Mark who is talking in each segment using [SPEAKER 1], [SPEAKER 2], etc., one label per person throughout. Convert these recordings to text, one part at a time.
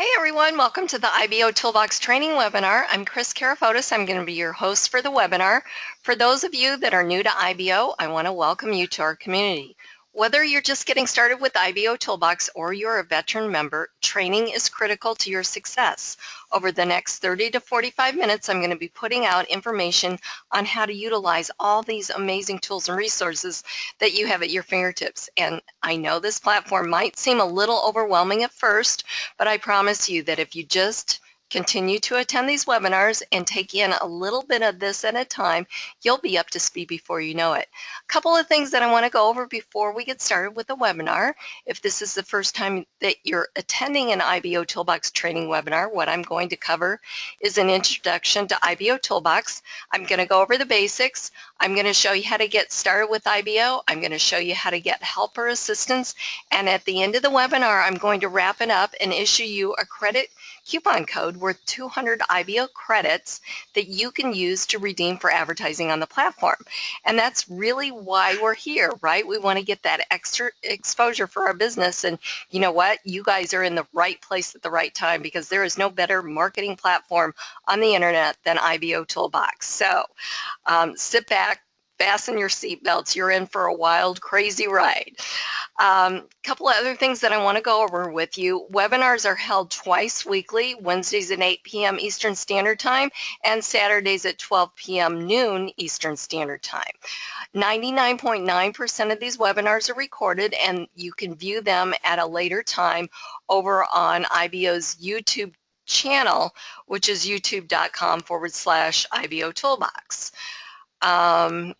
[SPEAKER 1] Hey everyone, welcome to the IBOtoolbox training webinar. I'm Kris Karafotas. I'm going to be your host for the webinar. For those of you that are new to IBO, I want to welcome you to our community. Whether you're just getting started with IBOtoolbox or you're a veteran member, training is critical to your success. Over the next 30 to 45 minutes, I'm going to be putting out information on how to utilize all these amazing tools and resources that you have at your fingertips. And I know this platform might seem a little overwhelming at first, but I promise you that if you just continue to attend these webinars and take in a little bit of this at a time, you'll be up to speed before you know it. A couple of things that I want to go over before we get started with the webinar. If this is the first time that you're attending an IBOtoolbox training webinar, what I'm going to cover is an introduction to IBOtoolbox. I'm going to go over the basics. I'm going to show you how to get started with IBO. I'm going to show you how to get help or assistance. And at the end of the webinar, I'm going to wrap it up and issue you a credit coupon code worth 200 IBO credits that you can use to redeem for advertising on the platform. And that's really why we're here, right? We want to get that extra exposure for our business. And you know what? You guys are in the right place at the right time, because there is no better marketing platform on the internet than IBOtoolbox. So sit back, fasten your seatbelts. You're in for a wild, crazy ride. Couple of other things that I want to go over with you. Webinars are held twice weekly, Wednesdays at 8 p.m. Eastern Standard Time and Saturdays at 12 p.m. noon Eastern Standard Time. 99.9% of these webinars are recorded, and you can view them at a later time over on IBO's YouTube channel, which is youtube.com/IBOtoolbox.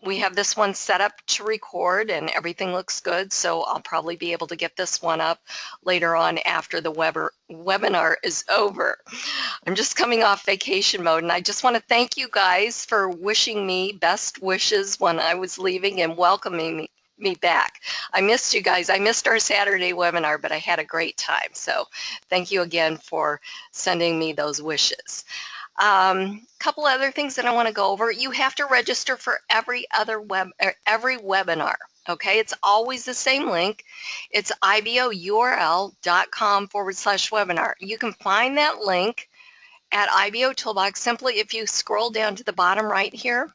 [SPEAKER 1] We have this one set up to record and everything looks good, so I'll probably be able to get this one up later on after the webinar is over. I'm just coming off vacation mode, and I just want to thank you guys for wishing me best wishes when I was leaving and welcoming me back. I missed you guys. I missed our Saturday webinar, but I had a great time. So thank you again for sending me those wishes. Couple other things that I want to go over. You have to register for every webinar. Okay, it's always the same link. It's ibourl.com/webinar. You can find that link at IBOtoolbox simply if you scroll down to the bottom right here,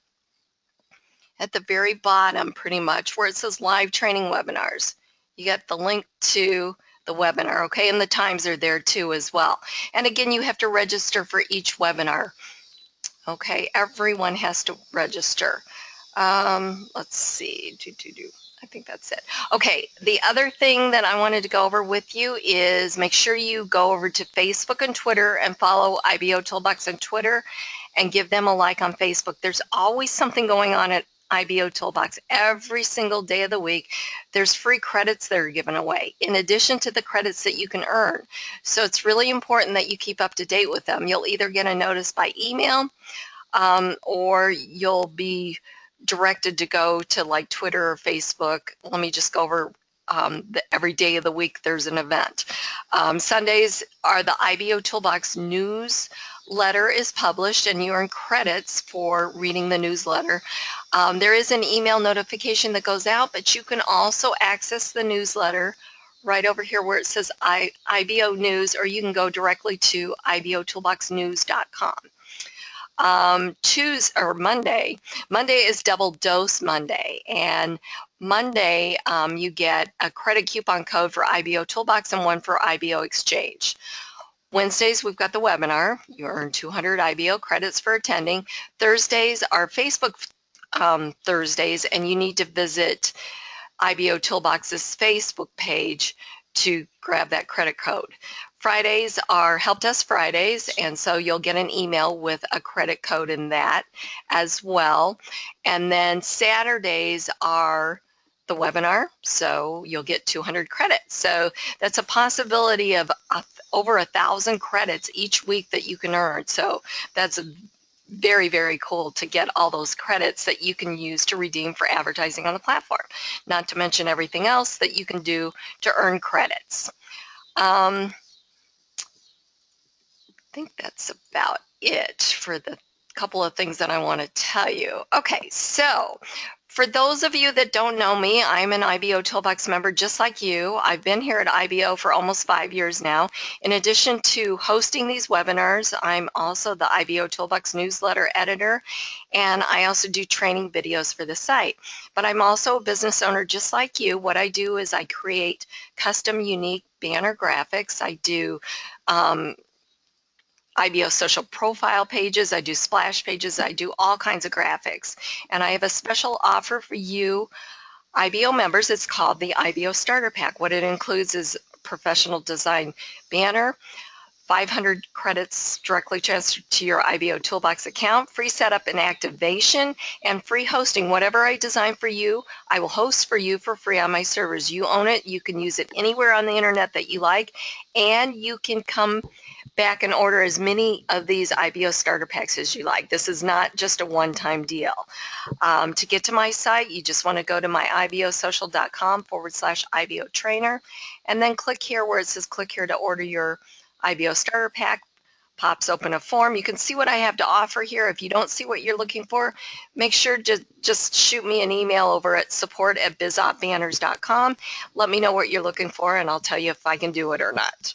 [SPEAKER 1] at the very bottom pretty much, where it says live training webinars. You get the link to the webinar, okay, and the times are there too as well. And again, you have to register for each webinar. Okay, everyone has to register. Let's see, I think that's it. Okay, the other thing that I wanted to go over with you is make sure you go over to Facebook and Twitter and follow IBOtoolbox on Twitter and give them a like on Facebook. There's always something going on at IBOtoolbox every single day of the week. There's free credits that are given away in addition to the credits that you can earn. So it's really important that you keep up to date with them. You'll either get a notice by email or you'll be directed to go to like Twitter or Facebook. Let me just go over every day of the week there's an event. Sundays are the IBOtoolbox newsletter is published, and you earn credits for reading the newsletter. There is an email notification that goes out, but you can also access the newsletter right over here where it says IBO News, or you can go directly to IBOtoolboxnews.com. Monday is Double Dose Monday, and Monday you get a credit coupon code for IBOtoolbox and one for IBO Exchange. Wednesdays, we've got the webinar. You earn 200 IBO credits for attending. Thursdays are Facebook Thursdays, and you need to visit IBOtoolbox's Facebook page to grab that credit code. Fridays are Help Desk Fridays, and so you'll get an email with a credit code in that as well. And then Saturdays are the webinar, so you'll get 200 credits. So that's a possibility of over 1,000 credits each week that you can earn. So that's very, very cool to get all those credits that you can use to redeem for advertising on the platform, not to mention everything else that you can do to earn credits. I think that's about it for the couple of things that I want to tell you. Okay, so For those of you that don't know me, I'm an IBO Toolbox member just like you. I've been here at IBO for almost 5 years now. In addition to hosting these webinars, I'm also the IBO Toolbox newsletter editor, and I also do training videos for the site. But I'm also a business owner just like you. What I do is I create custom, unique banner graphics. I do IBO social profile pages, I do splash pages, I do all kinds of graphics. And I have a special offer for you IBO members. It's called the IBO Starter Pack. What it includes is professional design banner, 500 credits directly transferred to your IBO Toolbox account, free setup and activation, and free hosting. Whatever I design for you, I will host for you for free on my servers. You own it. You can use it anywhere on the internet that you like, and you can come back and order as many of these IBO starter packs as you like. This is not just a one-time deal. To get to my site, you just want to go to my ibosocial.com/IBO trainer, and then click here where it says click here to order your IBO starter pack. Pops open a form. You can see what I have to offer here. If you don't see what you're looking for, make sure to just shoot me an email over at support@bizopbanners.com. Let me know what you're looking for, and I'll tell you if I can do it or not.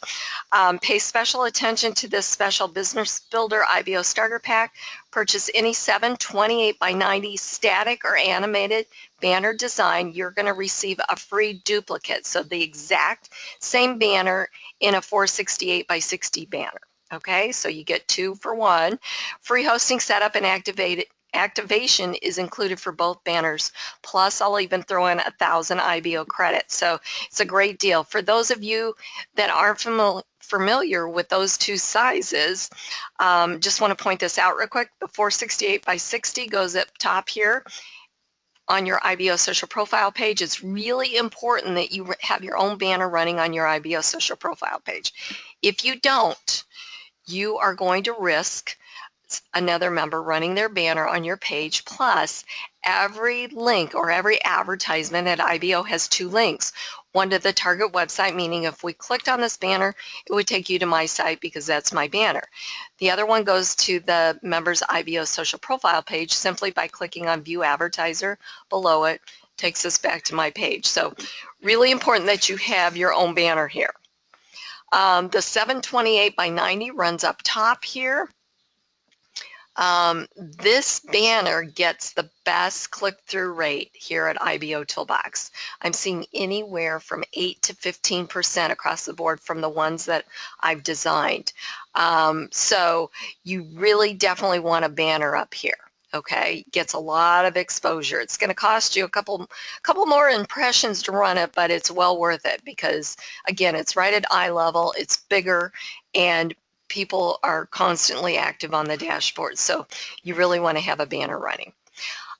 [SPEAKER 1] Pay special attention to this special Business Builder IBO Starter Pack. Purchase any 728 by 90 static or animated banner design. You're going to receive a free duplicate, so the exact same banner in a 468 by 60 banner. Okay, so you get 2 for 1. Free hosting setup and activation is included for both banners. Plus, I'll even throw in 1,000 IBO credits. So it's a great deal. For those of you that aren't familiar with those two sizes, just want to point this out real quick. The 468 by 60 goes up top here on your IBO social profile page. It's really important that you have your own banner running on your IBO social profile page. If you don't, you are going to risk another member running their banner on your page. Plus, every link or every advertisement at IBO has 2 links. One to the target website, meaning if we clicked on this banner, it would take you to my site because that's my banner. The other one goes to the member's IBO social profile page simply by clicking on View Advertiser below it. Takes us back to my page. So really important that you have your own banner here. The 728 by 90 runs up top here. This banner gets the best click-through rate here at IBO Toolbox. I'm seeing anywhere from 8 to 15% across the board from the ones that I've designed. So you really definitely want a banner up here. Okay, gets a lot of exposure. It's going to cost you a couple more impressions to run it, but it's well worth it because, again, it's right at eye level, it's bigger, and people are constantly active on the dashboard. So you really want to have a banner running.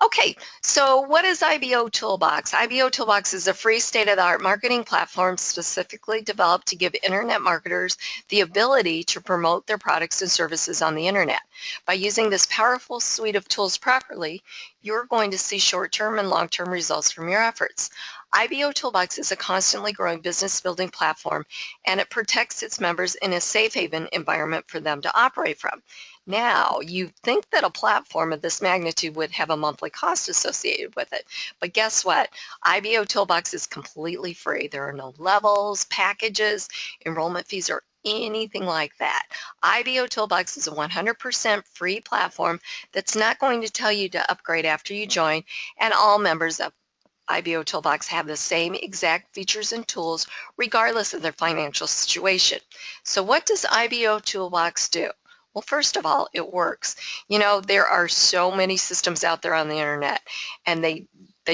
[SPEAKER 1] Okay, so what is IBO Toolbox? IBO Toolbox is a free state-of-the-art marketing platform specifically developed to give internet marketers the ability to promote their products and services on the internet. By using this powerful suite of tools properly, you're going to see short-term and long-term results from your efforts. IBO Toolbox is a constantly growing business building platform, and it protects its members in a safe haven environment for them to operate from. Now, you think that a platform of this magnitude would have a monthly cost associated with it, but guess what? IBO Toolbox is completely free. There are no levels, packages, enrollment fees, or anything like that. IBO Toolbox is a 100% free platform that's not going to tell you to upgrade after you join, and all members of IBO Toolbox have the same exact features and tools regardless of their financial situation. So what does IBO Toolbox do? Well, first of all, it works. You know, there are so many systems out there on the internet, and they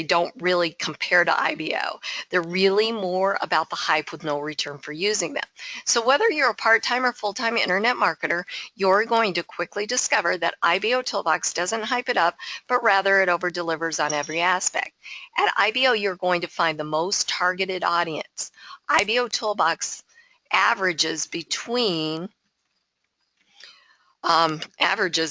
[SPEAKER 1] don't really compare to IBO. They're really more about the hype with no return for using them. So whether you're a part-time or full-time internet marketer, you're going to quickly discover that IBO Toolbox doesn't hype it up, but rather it over-delivers on every aspect. At IBO, you're going to find the most targeted audience. IBO Toolbox averages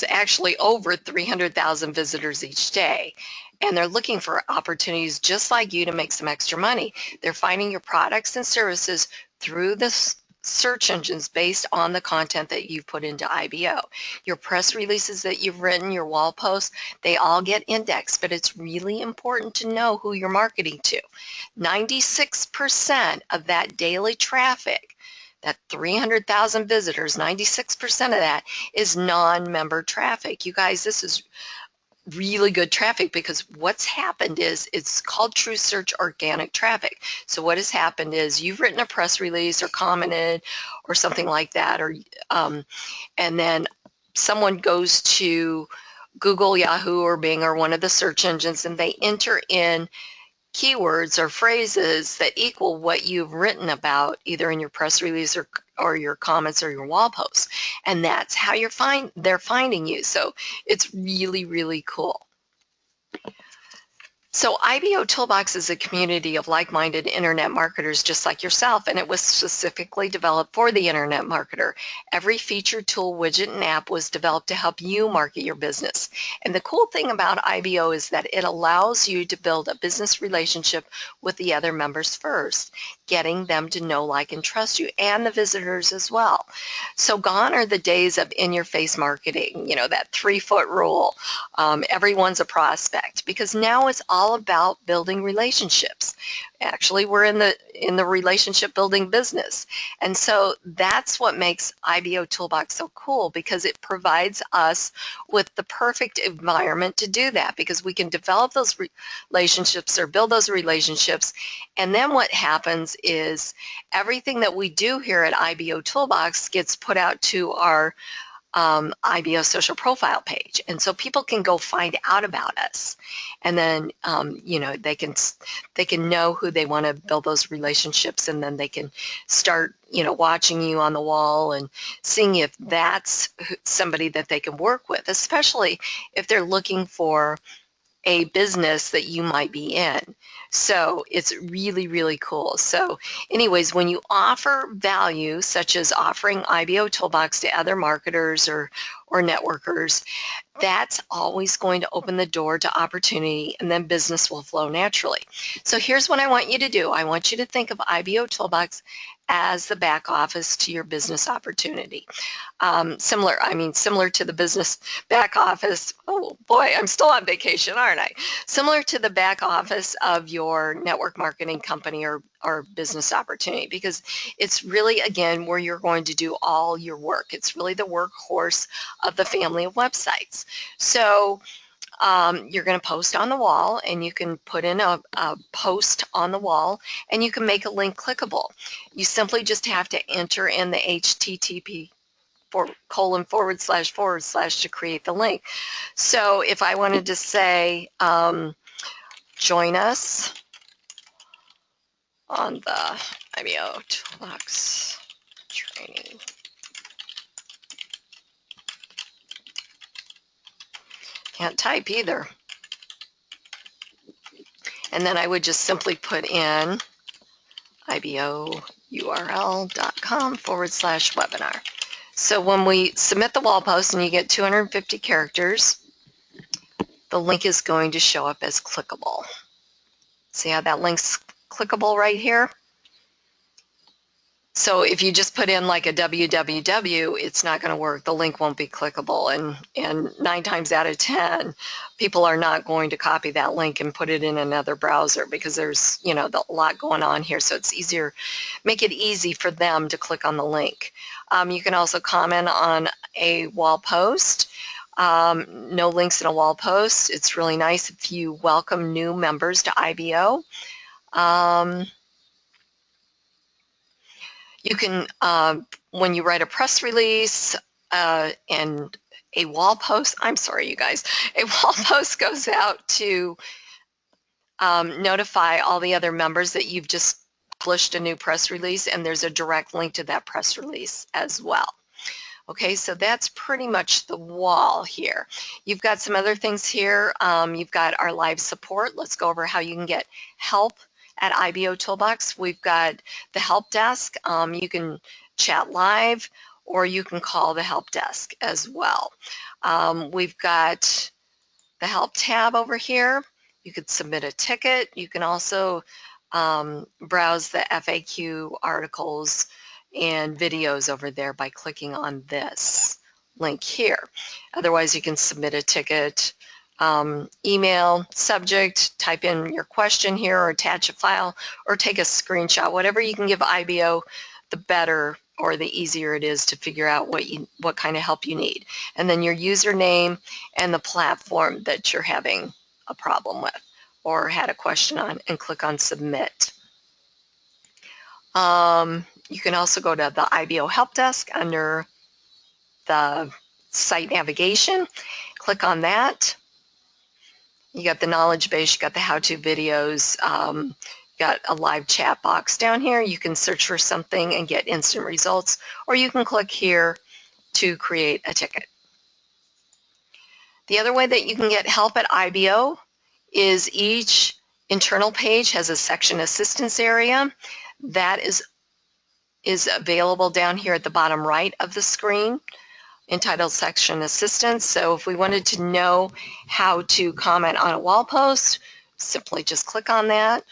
[SPEAKER 1] actually over 300,000 visitors each day, and they're looking for opportunities just like you to make some extra money. They're finding your products and services through this search engines based on the content that you put into IBO. Your press releases that you've written, your wall posts, they all get indexed, but it's really important to know who you're marketing to. 96% of that daily traffic, that 300,000 visitors, 96% of that is non-member traffic. You guys, this is really good traffic, because what's happened is it's called true search organic traffic. So what has happened is you've written a press release or commented or something like that, or and then someone goes to Google, Yahoo, or Bing, or one of the search engines, and they enter in keywords or phrases that equal what you've written about, either in your press release or your comments or your wall posts. And that's how they're finding you. So it's really, really cool. So IBOtoolbox is a community of like-minded internet marketers just like yourself, and it was specifically developed for the internet marketer. Every feature, tool, widget, and app was developed to help you market your business. And the cool thing about IBO is that it allows you to build a business relationship with the other members first, getting them to know, like, and trust you, and the visitors as well. So gone are the days of in-your-face marketing, you know, that 3-foot rule. Everyone's a prospect, because now it's all about building relationships. Actually, we're in the relationship building business. And so that's what makes IBOtoolbox so cool, because it provides us with the perfect environment to do that, because we can develop those relationships or build those relationships. And then what happens is everything that we do here at IBOtoolbox gets put out to our IBO social profile page, and so people can go find out about us, and then you know, they can know who they want to build those relationships, and then they can start, you know, watching you on the wall and seeing if that's somebody that they can work with, especially if they're looking for a business that you might be in. So it's really, really cool. So anyways, when you offer value, such as offering IBOtoolbox to other marketers or networkers, that's always going to open the door to opportunity, and then business will flow naturally. So here's what I want you to do. I want you to think of IBOtoolbox as the back office to your business opportunity. Similar to the business back office. Oh boy, I'm still on vacation, aren't I? Similar to the back office of your network marketing company or business opportunity, because it's really, again, where you're going to do all your work. It's really the workhorse of the family of websites. So you're going to post on the wall, and you can put in a post on the wall, and you can make a link clickable. You simply just have to enter in the HTTP // to create the link. So if I wanted to say, join us on the IBOtoolbox training. Can't type either. And then I would just simply put in IBOURL.com /webinar. So when we submit the wall post and you get 250 characters, the link is going to show up as clickable. See how that link's clickable right here? So if you just put in like a www, it's not going to work. The link won't be clickable, and 9 times out of 10, people are not going to copy that link and put it in another browser, because there's, you know, a lot going on here. So it's easier, make it easy for them to click on the link. You can also comment on a wall post. No links in a wall post. It's really nice if you welcome new members to IBO. You can, when you write a press release and a wall post, I'm sorry, you guys, a wall post goes out to notify all the other members that you've just published a new press release, and there's a direct link to that press release as well. Okay, so that's pretty much the wall here. You've got some other things here. You've got our live support. Let's go over how you can get help at IBOtoolbox. We've got the help desk. You can chat live, or you can call the help desk as well. We've got the help tab over here. You could submit a ticket. You can also browse the FAQ articles and videos over there by clicking on this link here. Otherwise, you can submit a ticket, email, subject, type in your question here or attach a file or take a screenshot. Whatever you can give IBO, the better or the easier it is to figure out what kind of help you need. And then your username and the platform that you're having a problem with or had a question on, and click on submit. You can also go to the IBO help desk under the site navigation, click on that. You got the knowledge base, you got the how-to videos, got a live chat box down here. You can search for something and get instant results, or you can click here to create a ticket. The other way that you can get help at IBO is each internal page has a section assistance area that is available down here at the bottom right of the screen, entitled section assistance. So if we wanted to know how to comment on a wall post, simply just click on that.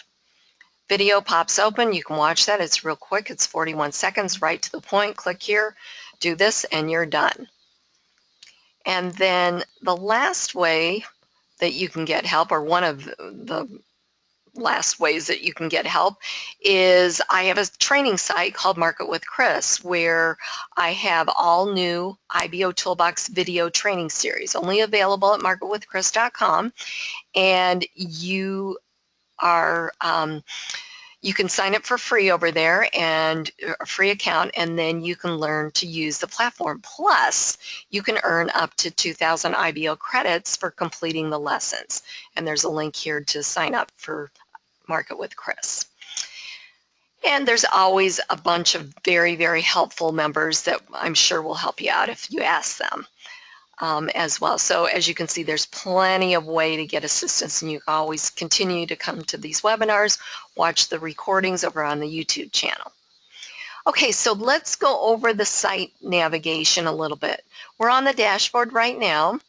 [SPEAKER 1] Video pops open. You can watch that. It's real quick. It's 41 seconds, right to the point. Click here, do this, and you're done. And then the last way that you can get help, or one of the last ways that you can get help, is I have a training site called Market with Kris, where I have all new IBOtoolbox video training series, only available at marketwithkris.com, and you are you can sign up for free over there, and a free account, and then you can learn to use the platform. Plus, you can earn up to 2,000 IBO credits for completing the lessons. And there's a link here to sign up for Market with Kris. And there's always a bunch of very, very helpful members that I'm sure will help you out if you ask them. As well. So as you can see, there's plenty of way to get assistance, and you can always continue to come to these webinars, watch the recordings over on the YouTube channel. Okay, so let's go over the site navigation a little bit. We're on the dashboard right now.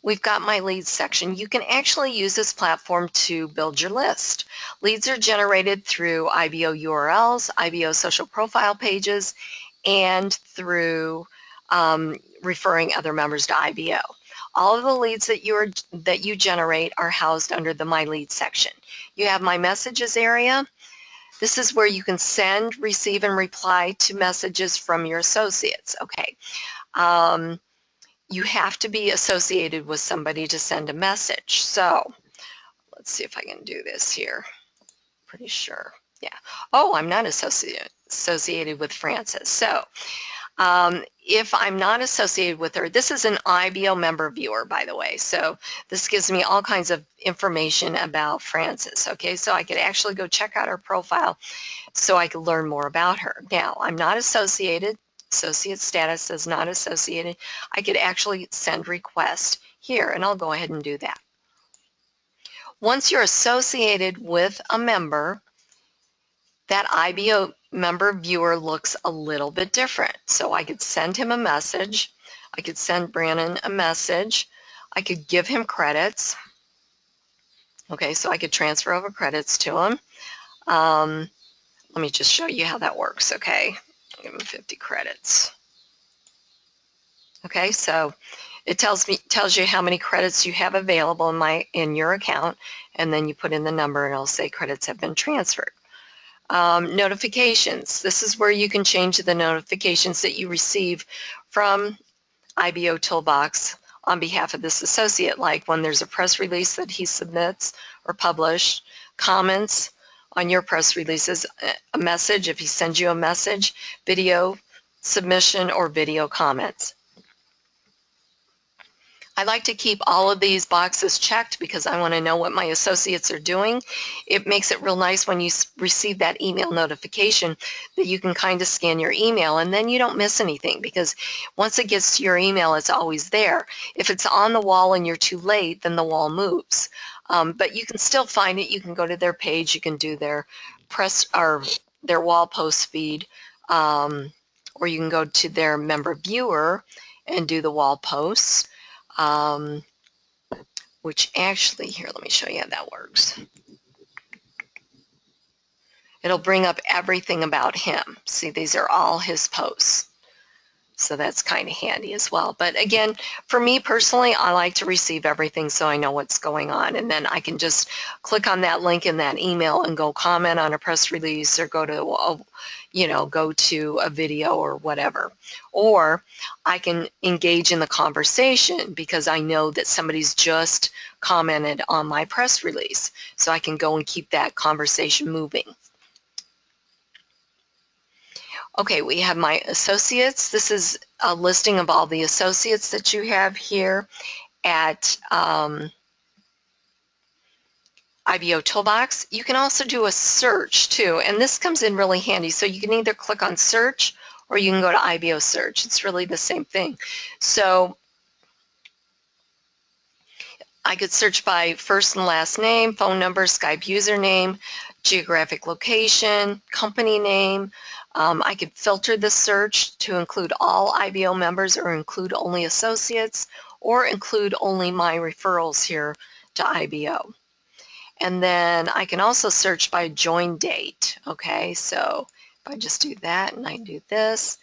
[SPEAKER 1] We've got my leads section. You can actually use this platform to build your list. Leads are generated through IBO URLs, IBO social profile pages, and through referring other members to IBO. All of the leads that you generate are housed under the My Leads section. You have My Messages area. This is where you can send, receive, and reply to messages from your associates. Okay. You have to be associated with somebody to send a message. So let's see if I can do this here. Pretty sure. Yeah. Oh, I'm not associated with Frances. So if I'm not associated with her, this is an IBO member viewer, by the way. So this gives me all kinds of information about Frances. Okay, so I could actually go check out her profile so I could learn more about her. Now, I'm not associated. Associate status says not associated. I could actually send request here, and I'll go ahead and do that. Once you're associated with a member, that IBO member viewer looks a little bit different. So I could send him a message. I could send Brandon a message. I could give him credits. Okay, so I could transfer over credits to him. Let me just show you how that works, okay? Give him 50 credits. Okay, so it tells you how many credits you have available in your account, and then you put in the number and it'll say credits have been transferred. Notifications. This is where you can change the notifications that you receive from IBOtoolbox on behalf of this associate, like when there's a press release that he submits or published, comments on your press releases, a message if he sends you a message, video submission, or video comments. I like to keep all of these boxes checked because I want to know what my associates are doing. It makes it real nice when you receive that email notification that you can kind of scan your email, and then you don't miss anything, because once it gets to your email, it's always there. If it's on the wall and you're too late, then the wall moves. But you can still find it. You can go to their page. You can do their their wall post feed, or you can go to their member viewer and do the wall posts. Which actually, here, let me show you how that works. It'll bring up everything about him. See, these are all his posts. So that's kind of handy as well. But again, for me personally, I like to receive everything so I know what's going on. And then I can just click on that link in that email and go comment on a press release or go to a video or whatever. Or I can engage in the conversation because I know that somebody's just commented on my press release. So I can go and keep that conversation moving. Okay, we have my associates. This is a listing of all the associates that you have here at IBOtoolbox. You can also do a search too, and this comes in really handy. So you can either click on search or you can go to IBO search. It's really the same thing. So I could search by first and last name, phone number, Skype username, geographic location, company name. I could filter the search to include all IBO members or include only associates or include only my referrals here to IBO. And then I can also search by join date. Okay, so if I just do that and I do this,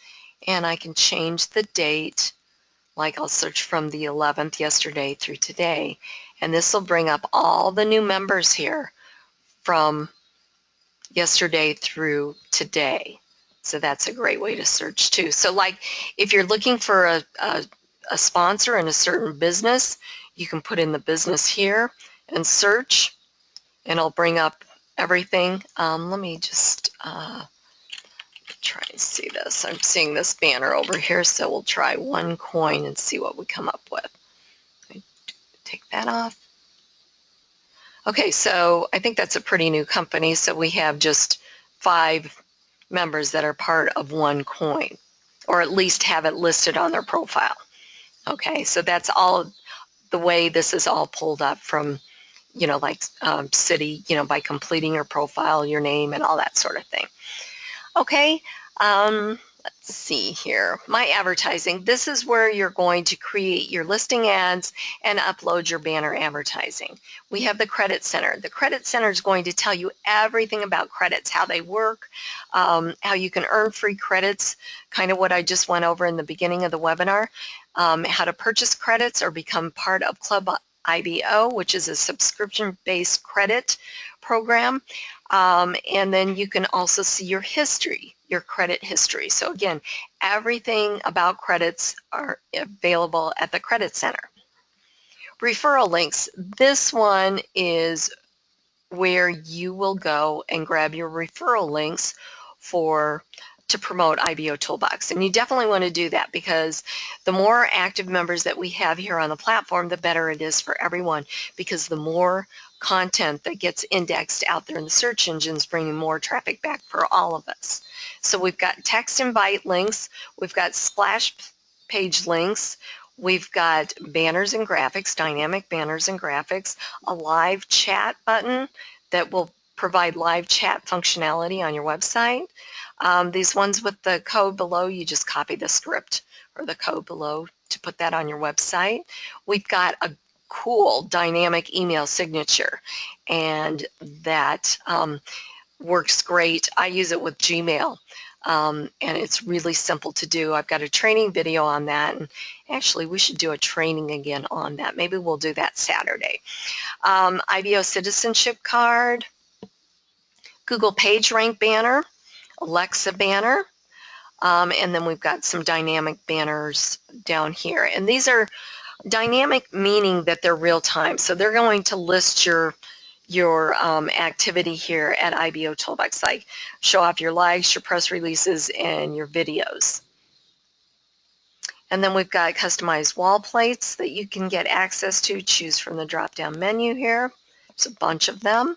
[SPEAKER 1] and I can change the date, like I'll search from the 11th yesterday through today, and this will bring up all the new members here from yesterday through today. So that's a great way to search too. So like if you're looking for a sponsor in a certain business, you can put in the business here and search, and it'll bring up everything. Let me just try and see this. I'm seeing this banner over here, so we'll try OneCoin and see what we come up with. Take that off. Okay, so I think that's a pretty new company. So we have just 5 members that are part of OneCoin, or at least have it listed on their profile. Okay, so that's all the way this is all pulled up from, city, by completing your profile, your name, and all that sort of thing. Okay, let's see here. My advertising. This is where you're going to create your listing ads and upload your banner advertising. We have the Credit Center. The Credit Center is going to tell you everything about credits, how they work, how you can earn free credits, kind of what I just went over in the beginning of the webinar, how to purchase credits or become part of Club IBO, which is a subscription-based credit program. And then you can also see your history, your credit history. So again, everything about credits are available at the Credit Center. Referral links. This one is where you will go and grab your referral links to promote IBOtoolbox. And you definitely want to do that because the more active members that we have here on the platform, the better it is for everyone, because the more content that gets indexed out there in the search engines, bringing more traffic back for all of us. So we've got text invite links, we've got splash page links, we've got banners and graphics, dynamic banners and graphics, a live chat button that will provide live chat functionality on your website. These ones with the code below, you just copy the script or the code below to put that on your website. We've got a cool dynamic email signature, and that works great. I use it with Gmail, and it's really simple to do. I've got a training video on that, and actually we should do a training again on that. Maybe we'll do that Saturday. IBO citizenship card, Google PageRank banner, Alexa banner, and then we've got some dynamic banners down here. And these are dynamic, meaning that they're real time. So they're going to list your activity here at IBOtoolbox, like show off your likes, your press releases, and your videos. And then we've got customized wall plates that you can get access to. Choose from the drop-down menu here. There's a bunch of them.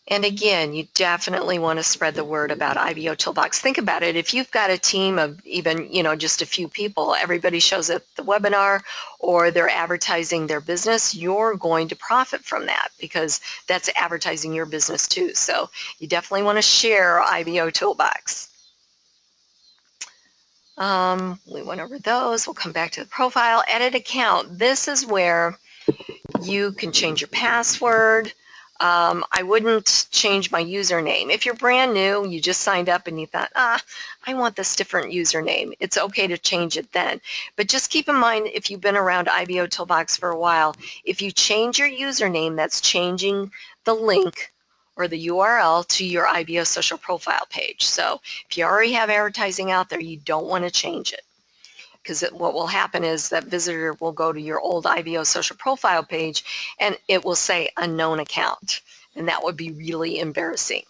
[SPEAKER 1] And again, you definitely want to spread the word about IBOtoolbox. Think about it. If you've got a team of even, just a few people, everybody shows up at the webinar or they're advertising their business, you're going to profit from that because that's advertising your business too. So you definitely want to share IBOtoolbox. We went over those. We'll come back to the profile. Edit account. This is where you can change your password. I wouldn't change my username. If you're brand new, you just signed up and you thought, I want this different username, it's okay to change it then. But just keep in mind, if you've been around IBOtoolbox for a while, if you change your username, that's changing the link or the URL to your IBO social profile page. So if you already have advertising out there, you don't want to change it. Because what will happen is that visitor will go to your old IBO social profile page and it will say unknown account, and that would be really embarrassing.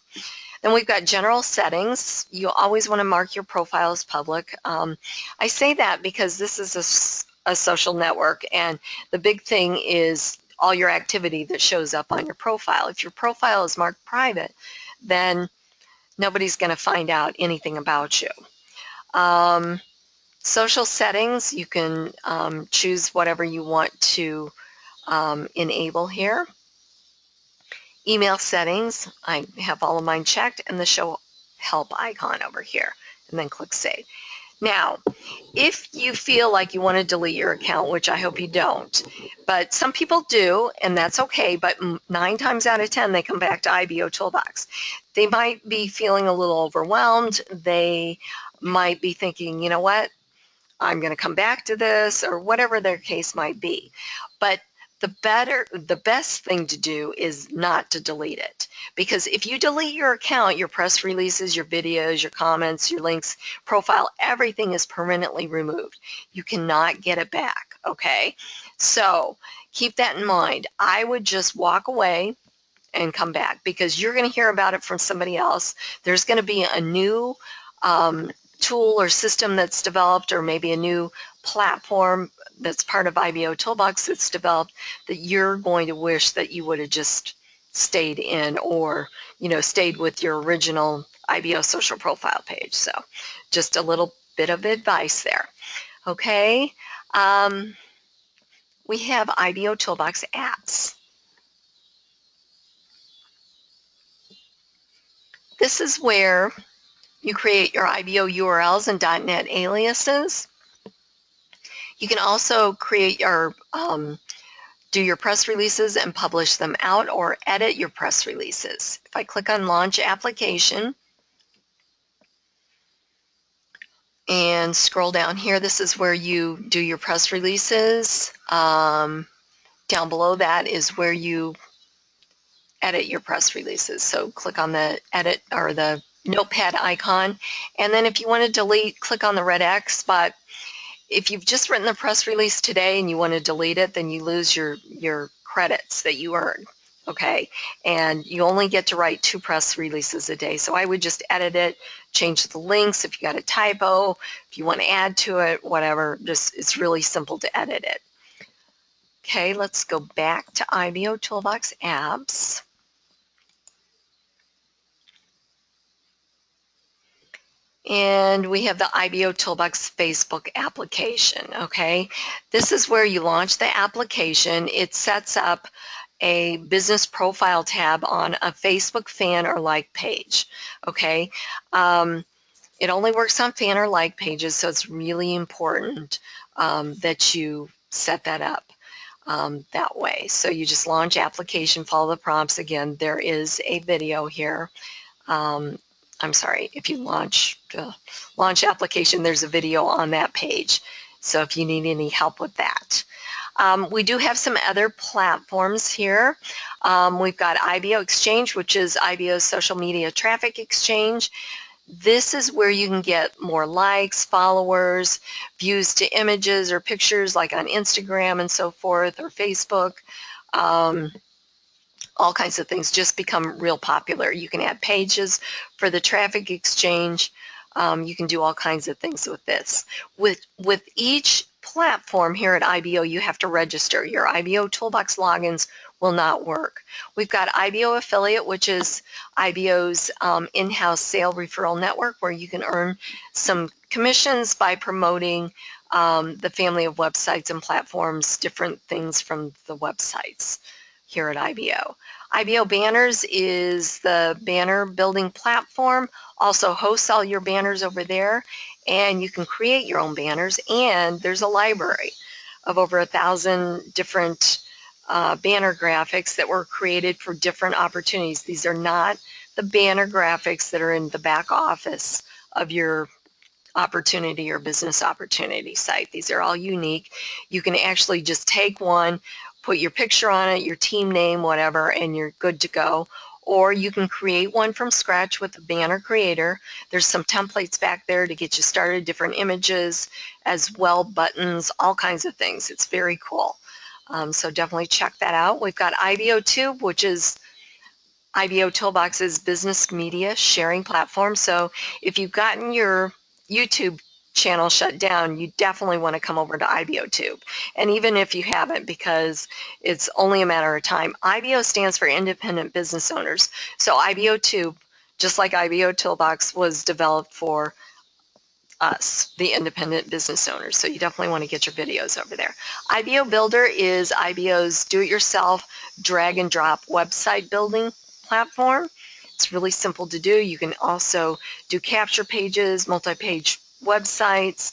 [SPEAKER 1] Then we've got general settings. You always want to mark your profile as public. I say that because this is a social network, and the big thing is all your activity that shows up on your profile. If your profile is marked private, then nobody's going to find out anything about you. Social settings, you can choose whatever you want to enable here. Email settings, I have all of mine checked, and the show help icon over here, and then click save. Now, if you feel like you want to delete your account, which I hope you don't, but some people do, and that's okay, but 9 times out of 10 they come back to IBOtoolbox. They might be feeling a little overwhelmed. They might be thinking, you know what, I'm going to come back to this, or whatever their case might be. But the best thing to do is not to delete it. Because if you delete your account, your press releases, your videos, your comments, your links, profile, everything is permanently removed. You cannot get it back, okay? So keep that in mind. I would just walk away and come back, because you're going to hear about it from somebody else. There's going to be a new tool or system that's developed, or maybe a new platform that's part of IBOtoolbox that's developed, that you're going to wish that you would have just stayed in, or stayed with your original IBO social profile page. So just a little bit of advice there. Okay, we have IBOtoolbox apps. This is where you create your IBO URLs and .NET aliases. You can also create your, do your press releases and publish them out, or edit your press releases. If I click on Launch Application and scroll down here, this is where you do your press releases. Down below that is where you edit your press releases. So click on the edit or the notepad icon, and then if you want to delete, click on the red X. But if you've just written the press release today and you want to delete it, then you lose your credits that you earn, okay? And you only get to write 2 press releases a day. So I would just edit it, change the links if you got a typo, if you want to add to it, whatever. Just, it's really simple to edit it. Okay, let's go back to IBOtoolbox apps. And we have the IBOtoolbox Facebook application, okay? This is where you launch the application. It sets up a business profile tab on a Facebook fan or like page, okay? It only works on fan or like pages, so it's really important that you set that up that way. So you just launch application, follow the prompts. Again, there is a video here. I'm sorry, if you launch application, there's a video on that page. So if you need any help with that. We do have some other platforms here. We've got IBO Exchange, which is IBO's social media traffic exchange. This is where you can get more likes, followers, views to images or pictures, like on Instagram and so forth, or Facebook. All kinds of things just become real popular. You can add pages for the traffic exchange. You can do all kinds of things with this. With each platform here at IBO, you have to register. Your IBOtoolbox logins will not work. We've got IBO Affiliate, which is IBO's in-house sale referral network, where you can earn some commissions by promoting the family of websites and platforms, different things from the websites here at IBO. IBO Banners is the banner building platform, also hosts all your banners over there, and you can create your own banners, and there's a library of over 1,000 different banner graphics that were created for different opportunities. These are not the banner graphics that are in the back office of your opportunity or business opportunity site. These are all unique. You can actually just take one, put your picture on it, your team name, whatever, and you're good to go. Or you can create one from scratch with a banner creator. There's some templates back there to get you started, different images as well, buttons, all kinds of things. It's very cool. So definitely check that out. We've got IBOTube, which is IBOtoolbox's business media sharing platform. So if you've gotten your YouTube channel shut down, you definitely want to come over to IBOTube. And even if you haven't, because it's only a matter of time. IBO stands for Independent Business Owners. So IBOTube, just like IBOtoolbox, was developed for us, the independent business owners. So you definitely want to get your videos over there. IBO Builder is IBO's do-it-yourself drag and drop website building platform. It's really simple to do. You can also do capture pages, multi-page websites.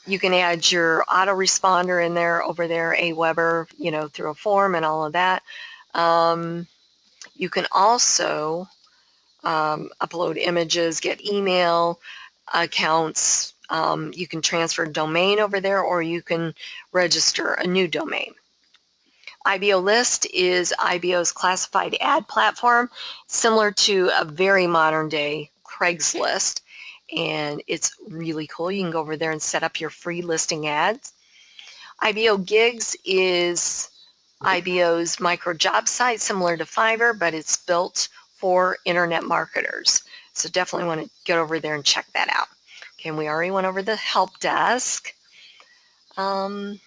[SPEAKER 1] You can add your autoresponder in there, over there, Aweber, through a form and all of that. You can also upload images, get email accounts. You can transfer a domain over there, or you can register a new domain. IBO List is IBO's classified ad platform, similar to a very modern day Craigslist, and it's really cool. You can go over there and set up your free listing ads. IBO Gigs is IBO's micro job site, similar to Fiverr, but it's built for internet marketers. So definitely want to get over there and check that out. Okay, we already went over the help desk. All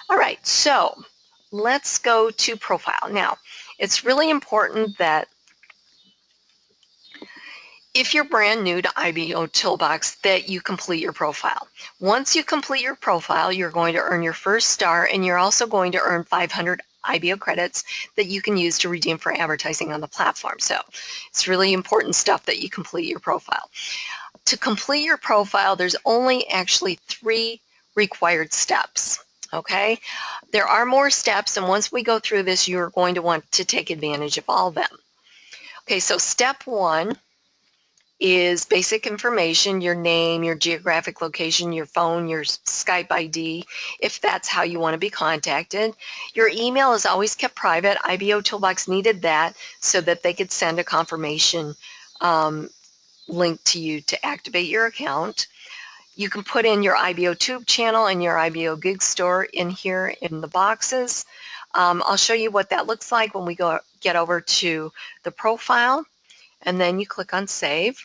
[SPEAKER 1] right, so let's go to profile. Now, it's really important that if you're brand new to IBOtoolbox, that you complete your profile. Once you complete your profile, you're going to earn your first star, and you're also going to earn 500 IBO credits that you can use to redeem for advertising on the platform. So it's really important stuff that you complete your profile. To complete your profile, there's only actually 3 required steps. Okay, there are more steps, and once we go through this, you're going to want to take advantage of all of them. Okay, so step 1 is basic information, your name, your geographic location, your phone, your Skype ID, if that's how you want to be contacted. Your email is always kept private. IBOtoolbox needed that so that they could send a confirmation link to you to activate your account. You can put in your IBOTube channel and your IBO Gig Store in here in the boxes. I'll show you what that looks like when we get over to the profile, and then you click on Save.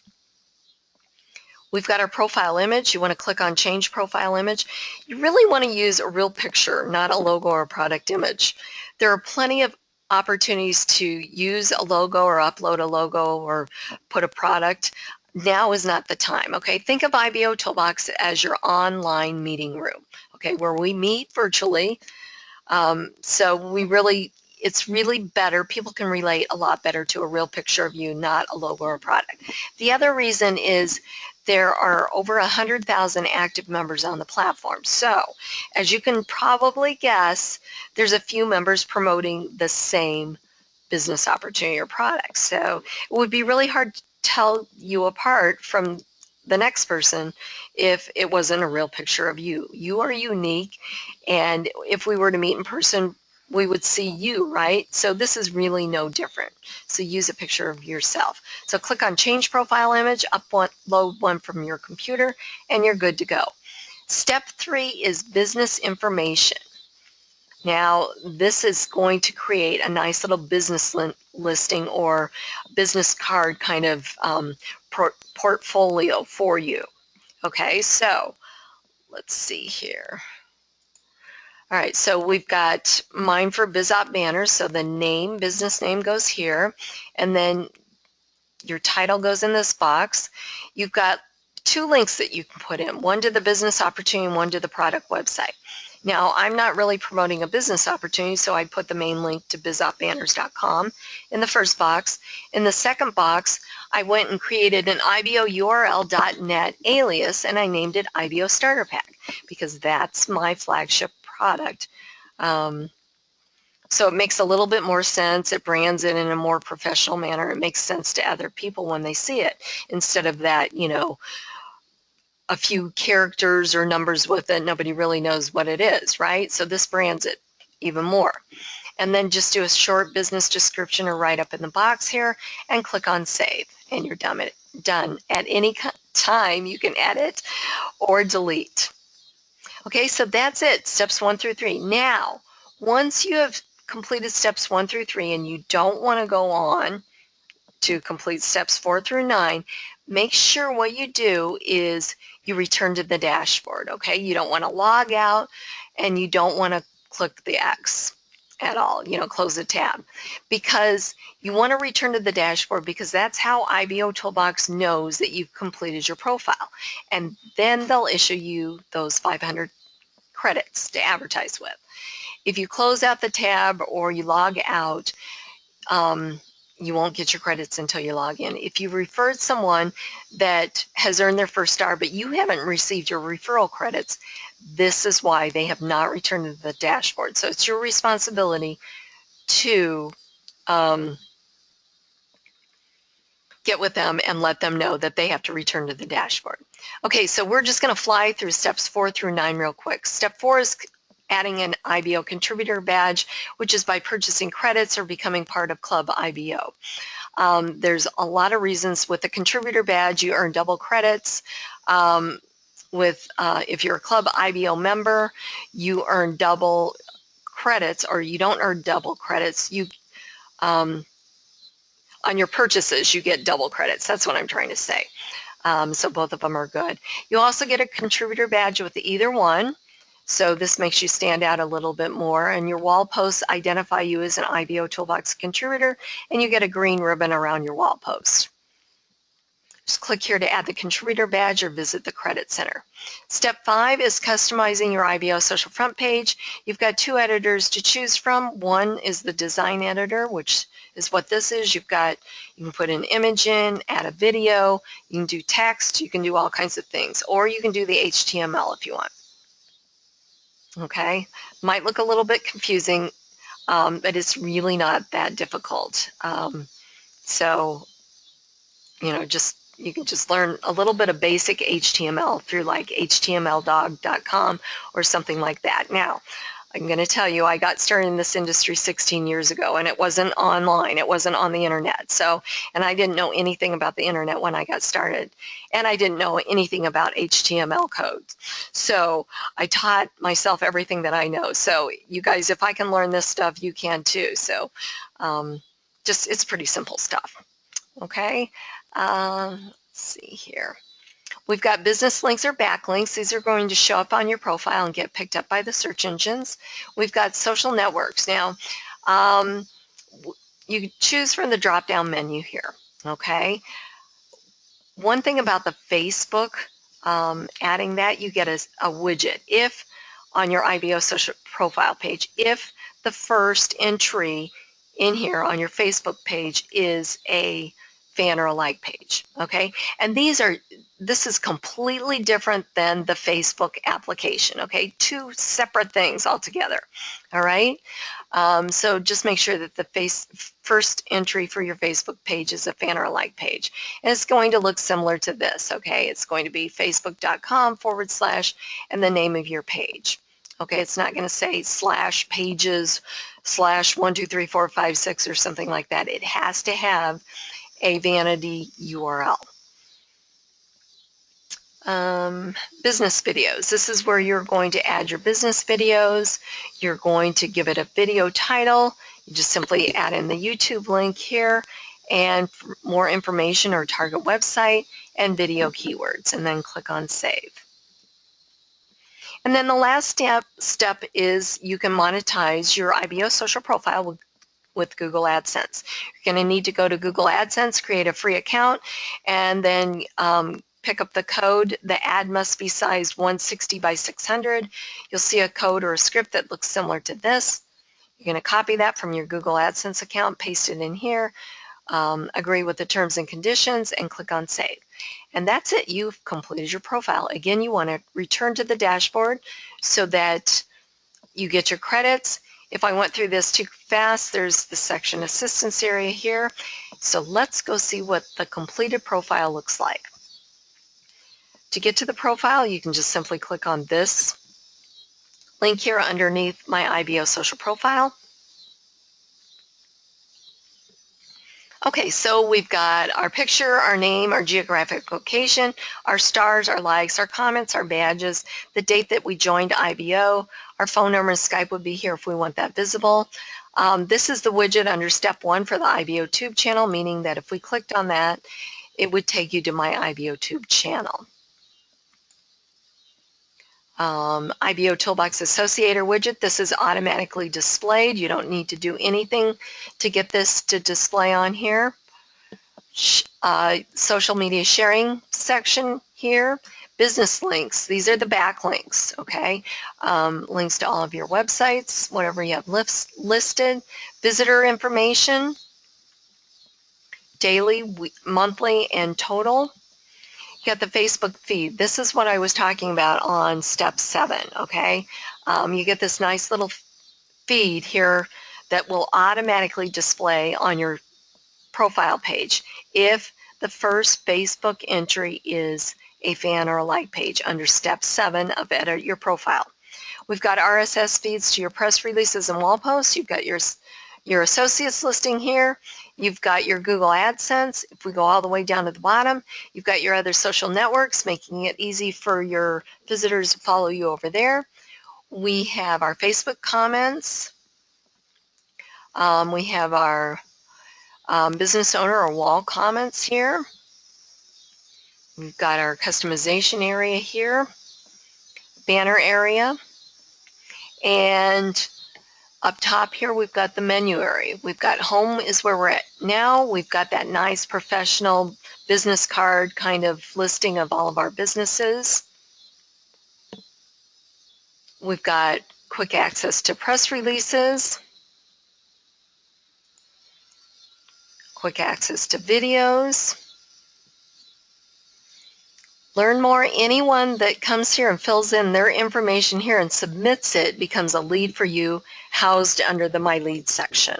[SPEAKER 1] We've got our profile image. You want to click on Change Profile Image. You really want to use a real picture, not a logo or a product image. There are plenty of opportunities to use a logo or upload a logo or put a product. Now is not the time, okay? Think of IBOtoolbox as your online meeting room, okay, where we meet virtually. It's really better. People can relate a lot better to a real picture of you, not a logo or a product. The other reason is there are over 100,000 active members on the platform. So, as you can probably guess, there's a few members promoting the same business opportunity or product. So, it would be really hard to tell you apart from the next person if it wasn't a real picture of you. You are unique, and if we were to meet in person, we would see you, right? So this is really no different. So use a picture of yourself. So click on Change Profile Image, upload one from your computer, and you're good to go. Step 3 is business information. Now, this is going to create a nice little business listing or business card kind of portfolio for you. Okay, so let's see here. All right, so we've got mine for BizOp banners. So the name, business name goes here, and then your title goes in this box. You've got 2 links that you can put in, one to the business opportunity and one to the product website. Now, I'm not really promoting a business opportunity, so I put the main link to bizopbanners.com in the first box. In the second box, I went and created an IBOURL.net alias, and I named it IBO Starter Pack because that's my flagship product So it makes a little bit more sense. It brands it in a more professional manner. It makes sense to other people when they see it, instead of that, a few characters or numbers with it. Nobody really knows what it is, right? So this brands it even more. And then just do a short business description or write up in the box here and click on save, and you're done. At any time you can edit or delete. Okay, so that's it, steps 1 through 3. Now, once you have completed steps 1 through 3 and you don't want to go on to complete steps 4 through 9, make sure what you do is you return to the dashboard, okay? You don't want to log out, and you don't want to click the X at all, close the tab, because you want to return to the dashboard, because that's how IBOtoolbox knows that you've completed your profile, and then they'll issue you those 500 credits to advertise with. If you close out the tab or you log out, you won't get your credits until you log in. If you referred someone that has earned their first star, but you haven't received your referral credits, this is why they have not returned to the dashboard. So it's your responsibility to get with them and let them know that they have to return to the dashboard. Okay, so we're just going to fly through steps 4 through 9 real quick. Step 4 is adding an IBO contributor badge, which is by purchasing credits or becoming part of Club IBO. There's a lot of reasons. With the contributor badge, you earn double credits. If you're a Club IBO member, you earn double credits, or you don't earn double credits. On your purchases, you get double credits. That's what I'm trying to say. So both of them are good. You also get a contributor badge with either one. So this makes you stand out a little bit more, and your wall posts identify you as an IBOtoolbox contributor, and you get a green ribbon around your wall post. Just click here to add the contributor badge or visit the credit center. Step 5 is customizing your IBO social front page. You've got 2 editors to choose from. One is the design editor, which is what this is. You can put an image in, add a video, you can do text, you can do all kinds of things, or you can do the HTML if you want. Okay, might look a little bit confusing, but it's really not that difficult. You can just learn a little bit of basic HTML through like htmldog.com or something like that. Now, I'm going to tell you, I got started in this industry 16 years ago, and it wasn't online. It wasn't on the internet. And I didn't know anything about the internet when I got started, and I didn't know anything about HTML codes. So I taught myself everything that I know. So you guys, if I can learn this stuff, you can too. So it's pretty simple stuff. Okay. Let's see here. We've got business links or backlinks. These are going to show up on your profile and get picked up by the search engines. We've got social networks. Now, you choose from the drop-down menu here, okay? One thing about the Facebook, adding that, you get a widget. If on your IBO social profile page, if the first entry in here on your Facebook page is a fan or a like page, okay? And this is completely different than the Facebook application, okay? 2 separate things altogether, all right? So just make sure that the first entry for your Facebook page is a fan or a like page. And it's going to look similar to this, okay? It's going to be facebook.com/ and the name of your page. Okay, it's not going to say /pages/ 1 2 3 4 5 6 or something like that. It has to have a vanity URL. Business videos. This is where you're going to add your business videos. You're going to give it a video title. You just simply add in the YouTube link here, and for more information or target website and video keywords, and then click on save. And then the last step is you can monetize your IBO social profile with Google AdSense. You're going to need to go to Google AdSense, create a free account, and then pick up the code. The ad must be sized 160 by 600. You'll see a code or a script that looks similar to this. You're going to copy that from your Google AdSense account, paste it in here, agree with the terms and conditions, and click on save. And that's it. You've completed your profile. Again, you want to return to the dashboard so that you get your credits. If I went through this too fast, there's the section assistance area here. So let's go see what the completed profile looks like. To get to the profile, you can just simply click on this link here underneath my IBO social profile. Okay, so we've got our picture, our name, our geographic location, our stars, our likes, our comments, our badges, the date that we joined IBO, our phone number and Skype would be here if we want that visible. This is the widget under step 1 for the IBOTube channel, meaning that if we clicked on that, it would take you to my IBOTube channel. IBOtoolbox Associator widget, this is automatically displayed. You don't need to do anything to get this to display on here. Social media sharing section here. Business links, these are the backlinks, okay? Links to all of your websites, whatever you have listed. Visitor information, daily, monthly, and total. You got the Facebook feed. This is what I was talking about on step 7, okay? You get this nice little feed here that will automatically display on your profile page if the first Facebook entry is a fan or a like page under step 7 of edit your profile. We've got RSS feeds to your press releases and wall posts. You've got your associates listing here. You've got your Google AdSense. If we go all the way down to the bottom, you've got your other social networks, making it easy for your visitors to follow you over there. We have our Facebook comments. We have our business owner or wall comments here. We've got our customization area here, banner area, and up top here, we've got the menu area. We've got home is where we're at now. We've got that nice professional business card kind of listing of all of our businesses. We've got quick access to press releases, quick access to videos. Learn more. Anyone that comes here and fills in their information here and submits it becomes a lead for you, housed under the My Lead section.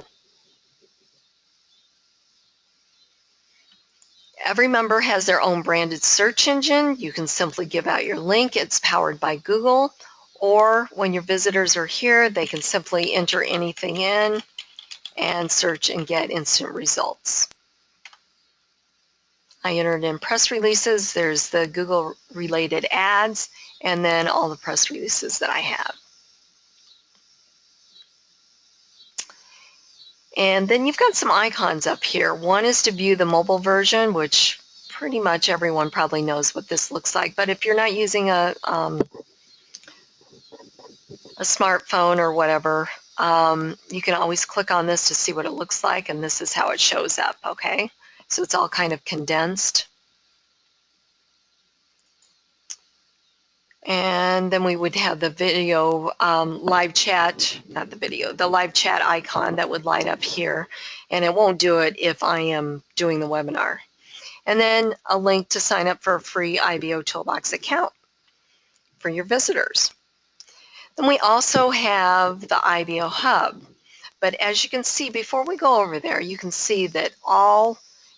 [SPEAKER 1] Every member has their own branded search engine. You can simply give out your link. It's powered by Google. Or when your visitors are here, they can simply enter anything in and search and get instant results. I entered in press releases. There's the Google related ads, and then all the press releases that I have. And then you've got some icons up here. One is to view the mobile version, which pretty much everyone probably knows what this looks like. But if you're not using a smartphone or whatever, you can always click on this to see what it looks like, and this is how it shows up, okay? So it's all kind of condensed. And then we would have the video live chat, not the video, the live chat icon that would light up here. And it won't do it if I am doing the webinar. And then a link to sign up for a free IBOtoolbox account for your visitors. Then we also have the IBO Hub. But as you can see, before we go over there, you can see that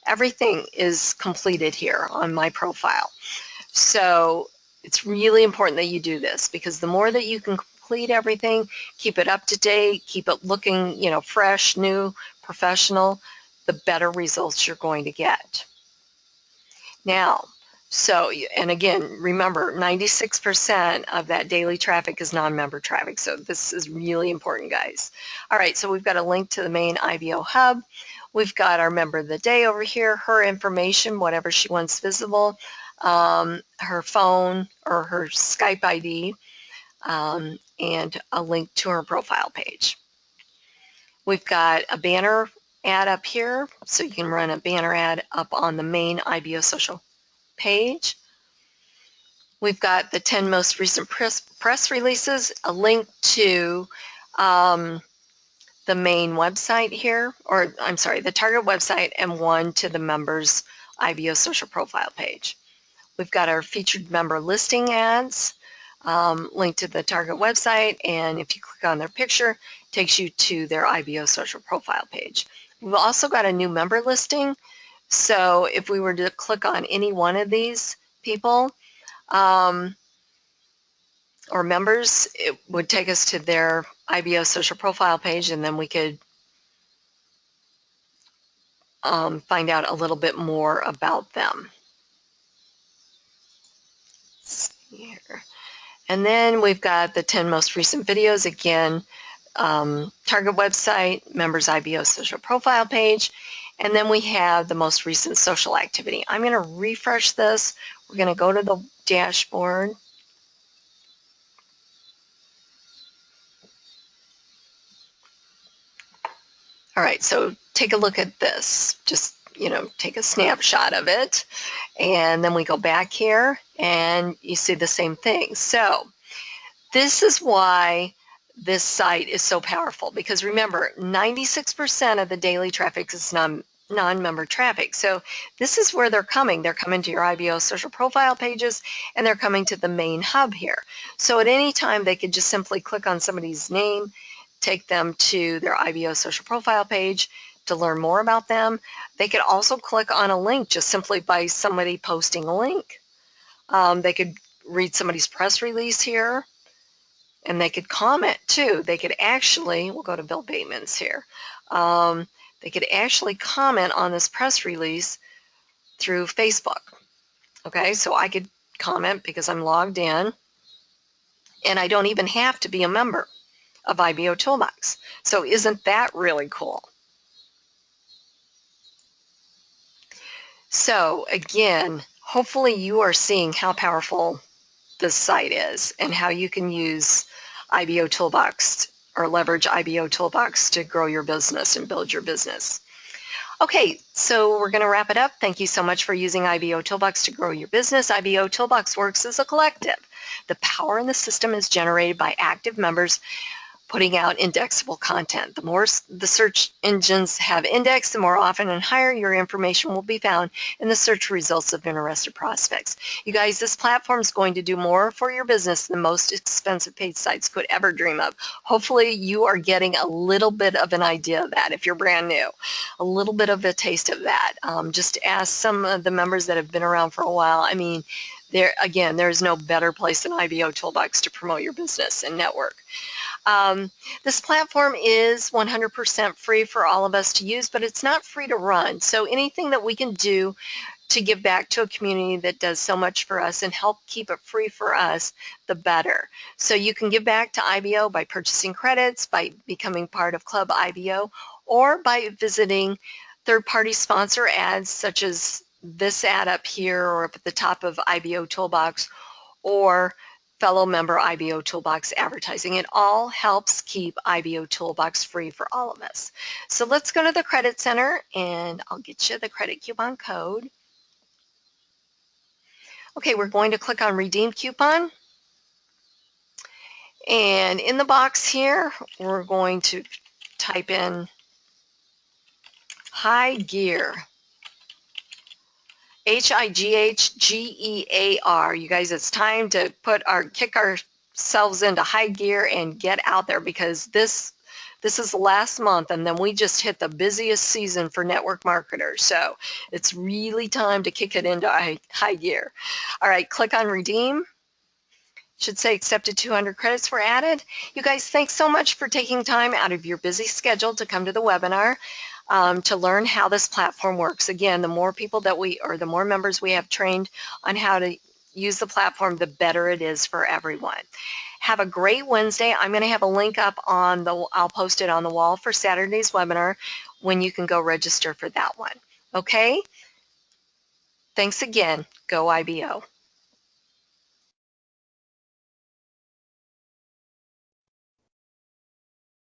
[SPEAKER 1] everything is completed here on my profile. So it's really important that you do this, because the more that you can complete everything, keep it up to date, keep it looking, fresh, new, professional, the better results you're going to get. Now, and again, remember, 96% of that daily traffic is non-member traffic, so this is really important, guys. All right, so we've got a link to the main IBO Hub. We've got our member of the day over here, her information, whatever she wants visible, her phone or her Skype ID, and a link to her profile page. We've got a banner ad up here, so you can run a banner ad up on the main IBO social page. We've got the 10 most recent press releases, a link to the main website here, or I'm sorry, the target website, and one to the members' IBO social profile page. We've got our featured member listing ads, link to the target website, and if you click on their picture, it takes you to their IBO social profile page. We've also got a new member listing, so if we were to click on any one of these people or members, it would take us to their IBO social profile page, and then we could find out a little bit more about them. Let's see here. And then we've got the 10 most recent videos. Again, target website, members IBO social profile page, and then we have the most recent social activity. I'm going to refresh this. We're going to go to the dashboard. All right, so take a look at this. Just, take a snapshot of it. And then we go back here and you see the same thing. So this is why this site is so powerful, because remember, 96% of the daily traffic is non-member traffic. So this is where they're coming. They're coming to your IBO social profile pages, and they're coming to the main hub here. So at any time, they could just simply click on somebody's name, take them to their IBO social profile page to learn more about them. They could also click on a link just simply by somebody posting a link. They could read somebody's press release here, and they could comment too. They could actually, we'll go to Bill Bateman's here. They could actually comment on this press release through Facebook. Okay, so I could comment because I'm logged in, and I don't even have to be a member of IBOtoolbox. So isn't that really cool? So again, hopefully you are seeing how powerful this site is and how you can use IBOtoolbox or leverage IBOtoolbox to grow your business and build your business. Okay, so we're going to wrap it up. Thank you so much for using IBOtoolbox to grow your business. IBOtoolbox works as a collective. The power in the system is generated by active members putting out indexable content. The more the search engines have indexed, the more often and higher your information will be found in the search results of interested prospects. You guys, this platform is going to do more for your business than most expensive paid sites could ever dream of. Hopefully you are getting a little bit of an idea of that if you're brand new, a little bit of a taste of that. Just ask some of the members that have been around for a while. I mean, there's no better place than IBOtoolbox to promote your business and network. This platform is 100% free for all of us to use, but it's not free to run. So anything that we can do to give back to a community that does so much for us and help keep it free for us, the better. So you can give back to IBO by purchasing credits, by becoming part of Club IBO, or by visiting third-party sponsor ads such as this ad up here or up at the top of IBOtoolbox, or fellow member IBOtoolbox advertising. It all helps keep IBOtoolbox free for all of us. So let's go to the Credit Center, and I'll get you the credit coupon code. Okay, we're going to click on Redeem Coupon. And in the box here, we're going to type in High Gear. HIGHGEAR. You guys, it's time to kick ourselves into high gear and get out there, because this is the last month, and then we just hit the busiest season for network marketers. So it's really time to kick it into high gear. All right, click on Redeem. Should say accepted 200 credits were added. You guys, thanks so much for taking time out of your busy schedule to come to the webinar. To learn how this platform works. Again, the more people the more members we have trained on how to use the platform, the better it is for everyone. Have a great Wednesday. I'm going to have a link up I'll post it on the wall for Saturday's webinar when you can go register for that one. Okay? Thanks again. Go IBO.